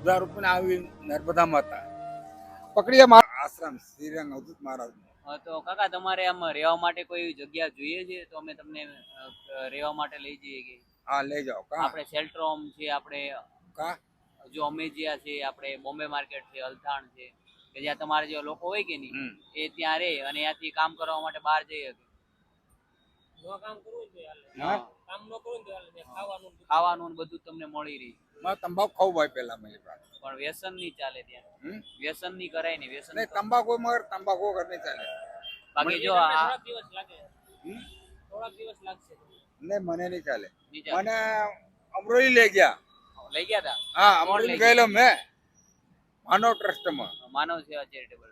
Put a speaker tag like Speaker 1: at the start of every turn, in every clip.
Speaker 1: હજાર રૂપિયા આવી નર્મદા માતા પકડીએ મારા આશ્રમ શ્રીરંગ અવધૂત મહારાજ.
Speaker 2: તો કાકા તમારે આમાં રહેવા માટે કોઈ જગ્યા જોઈએ છે તો અમે તમને રહેવા માટે લઈ જઈએ કે
Speaker 1: હા લઈ જાઓ.
Speaker 2: આપણે શેલ્ટર હોમ છે, આપણે જો અમેજિયા છે, આપણે બોમ્બે માર્કેટ છે, અલથાણ છે, કે જ્યાં તમારે જે લોકો હોય કે નહીં એ ત્યાં રહે અને ત્યાંથી કામ કરવા માટે બહાર જઈ શકે. ખાવાનું બધું તમને મળી રહી.
Speaker 1: તંબાકુ ખાવું ભાઈ પેલા
Speaker 2: પણ વ્યસન નહીં ચાલે ત્યાં. વ્યસન નહીં કરાય ને. વ્યસન
Speaker 1: તંબાકુ મગર તંબાકુ વગર નહીં ચાલે.
Speaker 2: બાકી જો થોડાક દિવસ લાગશે.
Speaker 1: નહીં મને નહીં ચાલે. મને અમરોલી લઈ ગયા
Speaker 2: હતા.
Speaker 1: હા અમરોલી ગયેલો મેં માનવ ટ્રસ્ટમાં,
Speaker 2: માનવ સેવા ચેરિટેબલ.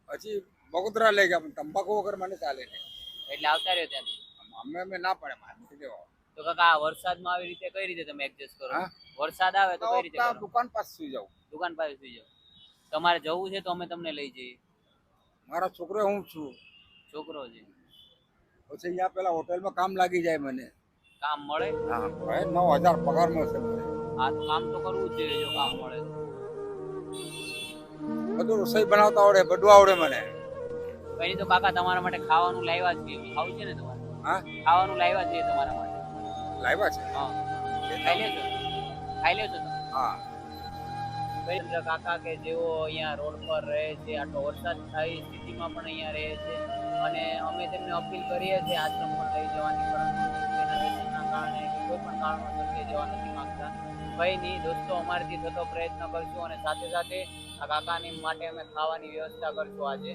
Speaker 1: પછી બગોદરા લઈ ગયા. તંબાકુ વગર મને ચાલે નહીં.
Speaker 2: એટલે આવતા રહ્યો ત્યાંથી.
Speaker 1: અમે ના પડે માનથી દેવો.
Speaker 2: તો કાકા વરસાદમાં આવી રીતે કઈ રીતે તમે એડજસ્ટ કરો? વરસાદ આવે તો કઈ રીતે કરો?
Speaker 1: દુકાન પાસે સુઈ જાવ.
Speaker 2: દુકાન પાસે સુઈ જાવ. તમારે જવું છે તો અમે તમને લઈ જઈએ.
Speaker 1: મારા છોકરો હું છું.
Speaker 2: છોકરો છે.
Speaker 1: પછી અહીંયા પેલા હોટેલમાં કામ લાગી જાય મને.
Speaker 2: કામ મળે?
Speaker 1: હા ભાઈ 9,000 પગાર મળશે મને.
Speaker 2: હા તો કામ તો કરવું જ જોઈએ જો કામ મળે તો.
Speaker 1: બધું રસોઈ બનાવતા આવડે, બધું આવડે મને.
Speaker 2: કઈ તો કાકા તમારા માટે ખાવાનું લાવ્યા છે. ખાવું છે ને તમારે? હા ખાવાનું લાવ્યા છે તમારા માટે.
Speaker 1: લાવ્યા છે?
Speaker 2: હા ખાઈ લેજો. ખાઈ લેજો તમે?
Speaker 1: હા.
Speaker 2: ચંદ્ર કાકા કે જેઓ અહીંયા રોડ પર રહે છે, આટલો વરસાદ થાય સ્થિતિમાં પણ અહીંયા રહે છે અને અમે તેમને અપીલ કરીએ છીએ આશ્રમ પણ લઈ જવાની, પરંતુ તેના વ્યસનના કારણે કોઈ પણ કારણોસર લઈ જવા નથી માંગતા. કંઈ નહીં દોસ્તો, અમારાથી થતો પ્રયત્ન કરશું અને સાથે સાથે આ કાકાની માટે અમે ખાવાની વ્યવસ્થા કરશું આજે.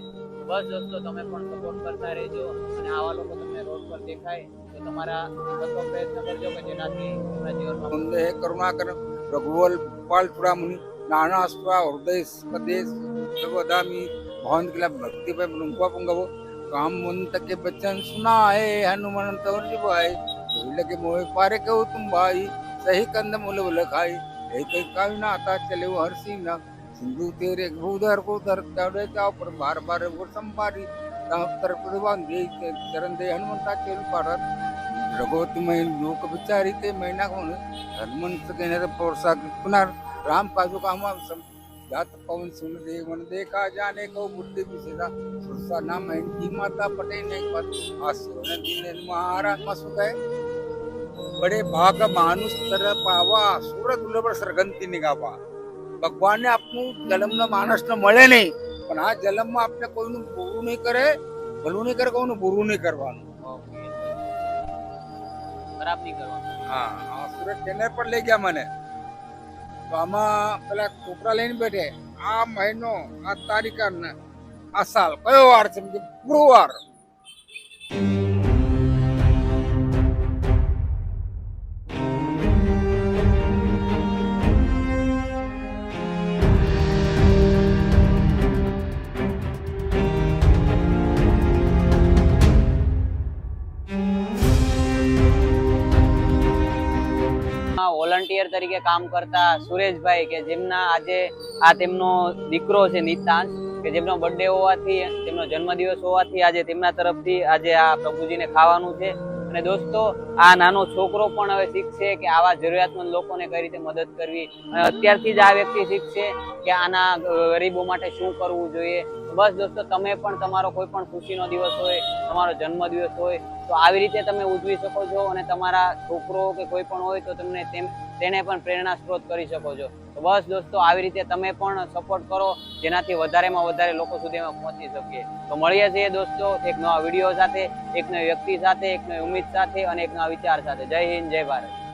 Speaker 2: બસ દોસ્તો તમે પણ સપોર્ટ કરતા રહેજો અને આવા લોકો તમને રોડ પર દેખાય તો તમારા થતો પ્રયત્ન કરજો કે જેનાથી તમારા જીવનમાં
Speaker 1: કરુણાકર રઘુવલ પાલ ચુડામુનિ નાનાસ્વા હૃદય સ્પદેશ સર્વદામી ભવન કિલા ભક્તિ पे रुंगवा पुंगवो काम मंत के बचन सुनाए हनुमान तवर भाई लगे मोहे पारे कहू तुम भाई सही कंद मूल लखाई एक कावी ना आता चले वो हर सीना सिंधु तेरे भूधर को धर चढ़े जाओ पर बार बार वो संभारी तर प्रवान दे चरण दे हनुमंता चेल पारत रघुवत में लोक विचारी ते महीना कौन हनुमंत के नर पोरसा पुनर राम काजू का हम जात पवन सुन दे मन देखा जाने को बुद्धि विषेदा सुरसा नाम की माता पटे नहीं पत आसुर दिन महाराज मसु गए बड़े भाग मानुष तर पावा सुर दुर्लभ सरगंती निगावा. ભગવાન ને આપનું જન્મ ના માણસ ને મળે નહીં, પણ આ જન્મ માં આપણે કોઈનું બુરું નહીં કરે, ભલું નહીં કરે, કોઈનું બુરું નહીં કરવાનું,
Speaker 2: ખરાબ નહીં કરવાનું.
Speaker 1: હા સુરત ટ્રેનર પર લઈ ગયા મને. તો આમાં પેલા છોકરા લઈને બેઠે આ મહિનો આ તારીખ આ સાલ કયો વાર છે? ગુરુવાર.
Speaker 2: વોલન્ટિયર તરીકે કામ કરતા સુરેશભાઈ કે જેમના આજે આ તેમનો દીકરો છે નિતાંશ કે જેમનો બર્થડે હોવાથી, તેમનો જન્મદિવસ હોવાથી આજે તેમના તરફથી આજે આ પ્રભુજીને ખાવાનું છે. અને દોસ્તો આ નાનો છોકરો પણ હવે શીખશે કે આવા જરૂરિયાતમંદ લોકોને કઈ રીતે મદદ કરવી અને અત્યારથી જ આ વ્યક્તિ શીખશે કે આના ગરીબો માટે શું કરવું જોઈએ. બસ દોસ્તો તમે પણ તમારો કોઈ પણ ખુશીનો દિવસ હોય, તમારો જન્મદિવસ હોય તો આવી રીતે તમે ઉજવી શકો છો અને તમારા છોકરો કે કોઈ પણ હોય તો તમને તેને પણ પ્રેરણા સ્ત્રોત કરી શકો છો. તો બસ દોસ્તો આવી રીતે તમે પણ સપોર્ટ કરો જેનાથી વધારેમાં વધારે લોકો સુધી અમે પહોંચી શકીએ. તો મળીએ છીએ દોસ્તો એક નવા વિડીયો સાથે, એક નવી વ્યક્તિ સાથે, એક નવી ઉમ્મીદ સાથે અને એક નવા વિચાર સાથે. જય હિન્દ, જય ભારત.